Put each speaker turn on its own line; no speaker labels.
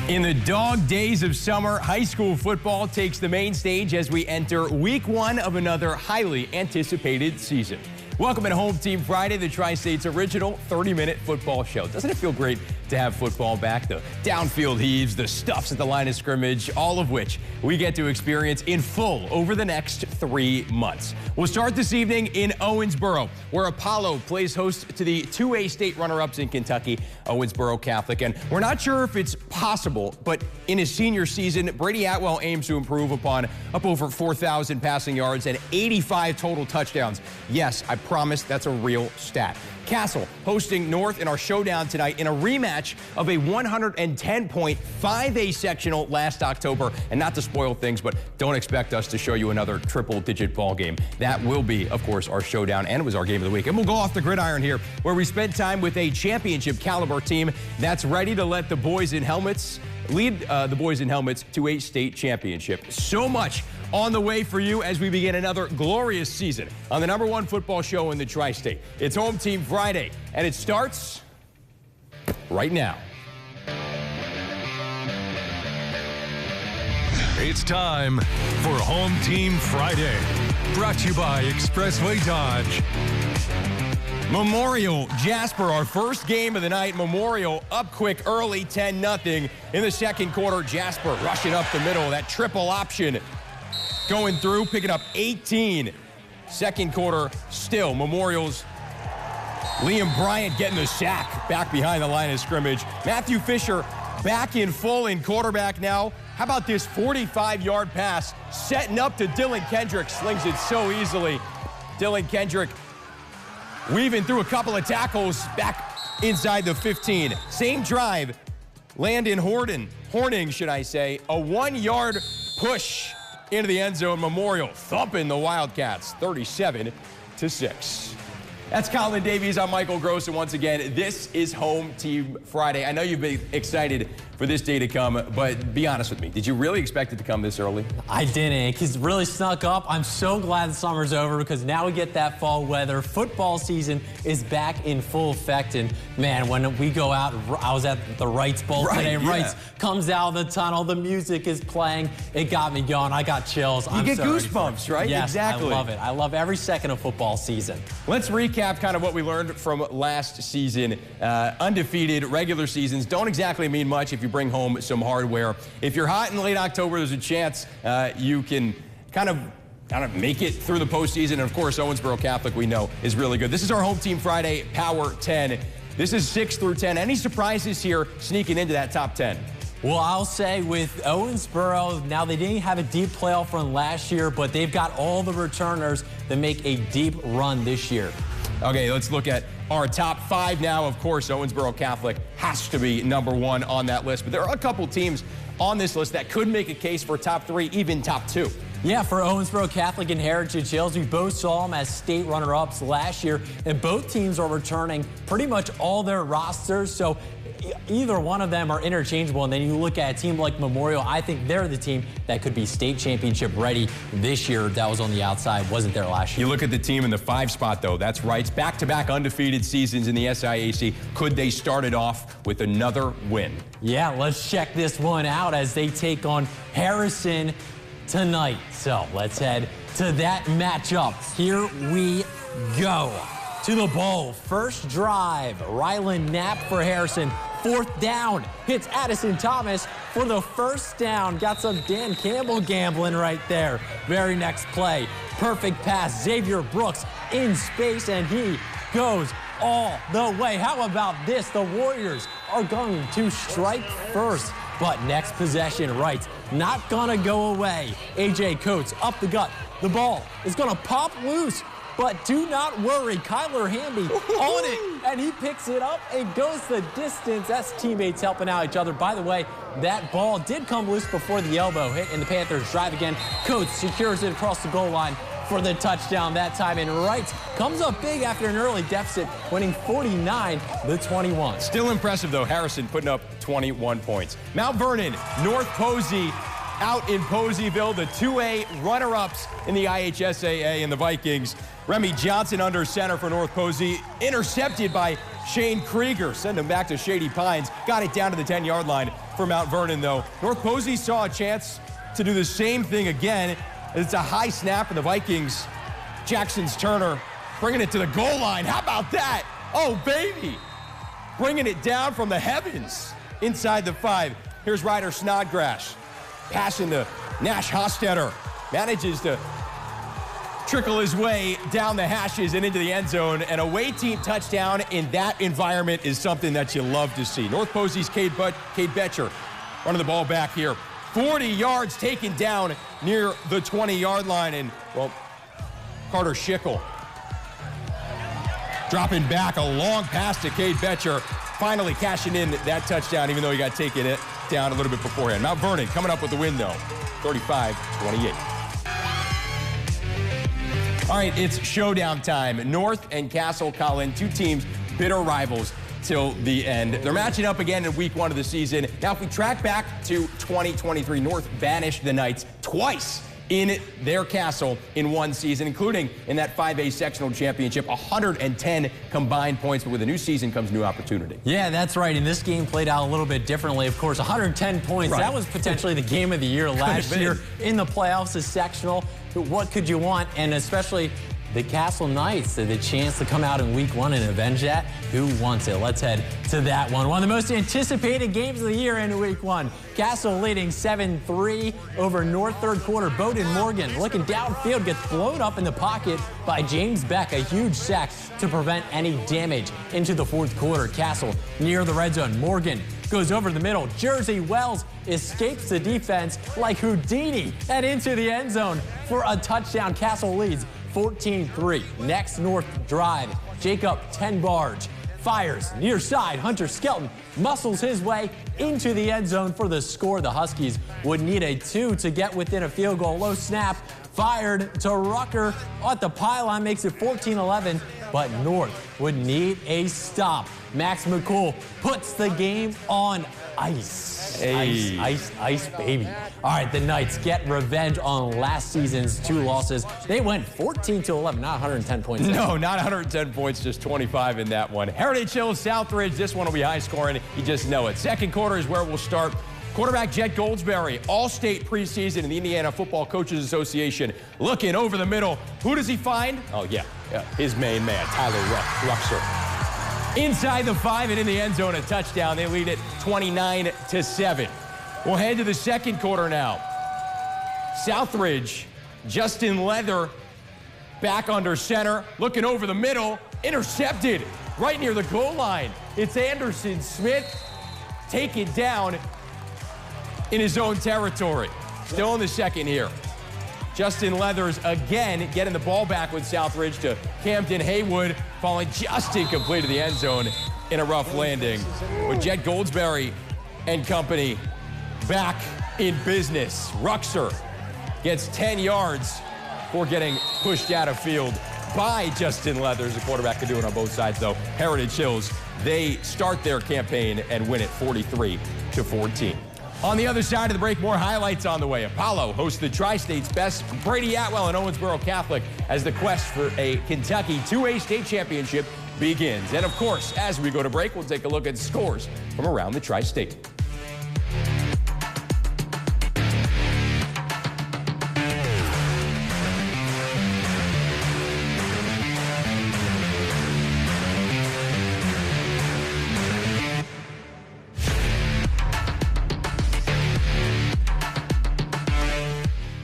In the dog days of summer, high school football takes the main stage as we enter week one of another highly anticipated season. Welcome to Home Team Friday, the Tri-State's original 30-minute football show. Doesn't it feel great to have football back? The downfield heaves, the stuffs at the line of scrimmage, all of which we get to experience in full over the next 3 months. We'll start this evening in Owensboro, where Apollo plays host to the 2A state runner-ups in Kentucky, Owensboro Catholic. And we're not sure if it's possible, but in his senior season, Brady Atwell aims to improve upon up over 4,000 passing yards and 85 total touchdowns. Yes, I promise that's a real stat. Castle hosting North in our showdown tonight in a rematch of a 110-point 5A sectional last October. And not to spoil things, but don't expect us to show you another triple-digit ball game. That will be, of course, our showdown, and it was our game of the week. And we'll go off the gridiron here, where we spent time with a championship-caliber team that's ready to let the boys in helmets lead the boys in helmets to a state championship. So much on the way for you as we begin another glorious season on the #1 football show in the Tri-State. It's Home Team Friday, and it starts right now.
It's time for Home Team Friday, brought to you by Expressway Dodge.
Memorial, Jasper, our first game of the night. Memorial up quick early, 10-0 in the second quarter. Jasper rushing up the middle, that triple option going through, picking up 18. Second quarter, still Memorial's Liam Bryant getting the sack back behind the line of scrimmage. Matthew Fisher back in full in quarterback now. How about this 45-yard pass setting up to Dylan Kendrick? Slings it so easily. Dylan Kendrick weaving through a couple of tackles back inside the 15. Same drive, Landon Horning, should I say, a 1-yard push into the end zone. Memorial thumping the Wildcats 37-6. That's Colin Davies. I'm Michael Gross, and once again, this is Home Team Friday. I know you've been excited for this day to come, but be honest with me. Did you really expect it to come this early?
I didn't. He's really snuck up. I'm so glad the summer's over because now we get that fall weather. Football season is back in full effect, and man, when we go out, I was at the Wrights Bowl today.
Yeah.
Wrights comes out of the tunnel. The music is playing. It got me going. I got chills.
You get goosebumps, right?
Yes,
exactly.
I love it. I love every second of football season.
Let's recap kind of what we learned from last season. Undefeated regular seasons don't exactly mean much if you bring home some hardware. If you're hot in late October, there's a chance you can kind of make it through the postseason. And of course, Owensboro Catholic, we know, is really good. This is our Home Team Friday Power 10. This is 6 through 10. Any surprises here sneaking into that top 10?
Well, I'll say with Owensboro, now they didn't have a deep playoff run last year, but they've got all the returners that make a deep run this year.
Okay, let's look at our top 5 now. Of course, Owensboro Catholic has to be #1 on that list, but there are a couple teams on this list that could make a case for top 3, even top 2.
Yeah, for Owensboro Catholic and Heritage Hills, we both saw them as state runner-ups last year, and both teams are returning pretty much all their rosters, so either one of them are interchangeable. And then you look at a team like Memorial, I think they're the team that could be state championship ready this year. That was on the outside, wasn't there last year.
You look at the team in the 5 spot, though. That's Wrights. Back-to-back undefeated seasons in the SIAC. Could they start it off with another win?
Yeah, let's check this one out as they take on Harrison tonight. So let's head to that matchup. Here we go. To the bowl. First drive, Rylan Knapp for Harrison. 4th down, hits Addison Thomas for the first down. Got some Dan Campbell gambling right there. Very next play, perfect pass. Xavier Brooks in space, and he goes all the way. How about this? The Warriors are going to strike first. But next possession, Wrights not gonna go away. A.J. Coates up the gut. The ball is gonna pop loose. But do not worry, Kyler Hamby on it, and he picks it up and goes the distance. That's teammates helping out each other. By the way, that ball did come loose before the elbow hit, and the Panthers drive again. Coates secures it across the goal line for the touchdown that time, and Wrights comes up big after an early deficit, winning 49-21.
Still impressive, though. Harrison putting up 21 points. Mount Vernon, North Posey, out in Poseyville, the 2A runner-ups in the IHSAA, and the Vikings. Remy Johnson under center for North Posey, intercepted by Shane Krieger send him back to Shady Pines. Got it down to the 10-yard line for Mount Vernon, though. North Posey saw a chance to do the same thing again. It's a high snap, and the Vikings, Jackson's Turner, bringing it to the goal line. How about that? Oh, baby. Bringing it down from the heavens inside the 5. Here's Ryder Snodgrass. Passing to Nash Hostetter. Manages to trickle his way down the hashes and into the end zone. An away team touchdown in that environment is something that you love to see. North Posey's Cade Betcher running the ball back here. 40 yards taken down near the 20-yard line. And, well, Carter Schickel dropping back a long pass to Cade Betcher, finally cashing in that touchdown, even though he got taken it down a little bit beforehand. Mount Vernon coming up with the win, though, 35-28. All right, it's showdown time. North and Castle Collin, two teams, bitter rivals till the end. They're matching up again in week 1 of the season. Now, if we track back to 2023, North banished the Knights twice in their castle in one season, including in that 5A sectional championship, 110 combined points. But with a new season comes new opportunity.
Yeah, that's right. And this game played out a little bit differently. Of course, 110 points. Right. That was potentially the game of the year last year in the playoffs, a sectional. What could you want? And especially the Castle Knights, the chance to come out in week 1 and avenge that. Who wants it? Let's head to that one. One of the most anticipated games of the year in week 1. Castle leading 7-3 over North third quarter. Bowden Morgan looking downfield, gets blown up in the pocket by James Beck. A huge sack to prevent any damage into the fourth quarter. Castle near the red zone. Morgan goes over the middle. Jersey Wells escapes the defense like Houdini and into the end zone for a touchdown. Castle leads 14-3. Next North drive. Jacob Tenbarge fires near side. Hunter Skelton muscles his way into the end zone for the score. The Huskies would need a 2 to get within a field goal. Low snap fired to Rucker at the pylon, makes it 14-11, but North would need a stop. Max McCool puts the game on ice. Hey. Ice, baby. All right, the Knights get revenge on last season's 2 losses. They went 14-11, not 110 points.
No, not 110 points, just 25 in that one. Heritage Hills, Southridge, this one will be high scoring. You just know it. Second quarter is where we'll start. Quarterback Jet Goldsberry, all-state preseason in the Indiana Football Coaches Association, looking over the middle. Who does he find? Oh, yeah, his main man, Tyler Ruxer. Inside the 5 and in the end zone, a touchdown. They lead it 29-7. We'll head to the second quarter now. Southridge, Justin Leather back under center, looking over the middle, intercepted right near the goal line. It's Anderson Smith taken down in his own territory. Still in the second here. Justin Leathers again getting the ball back with Southridge to Camden Haywood, falling just incomplete to the end zone in a rough landing. With Jet Goldsberry and company back in business. Ruxer gets 10 yards for getting pushed out of field by Justin Leathers. The quarterback can do it on both sides, though. Heritage Hills, they start their campaign and win it 43-14. On the other side of the break, more highlights on the way. Apollo hosts the Tri-State's best. Brady Atwell and Owensboro Catholic as the quest for a Kentucky 2A state championship begins. And of course, as we go to break, we'll take a look at scores from around the Tri-State.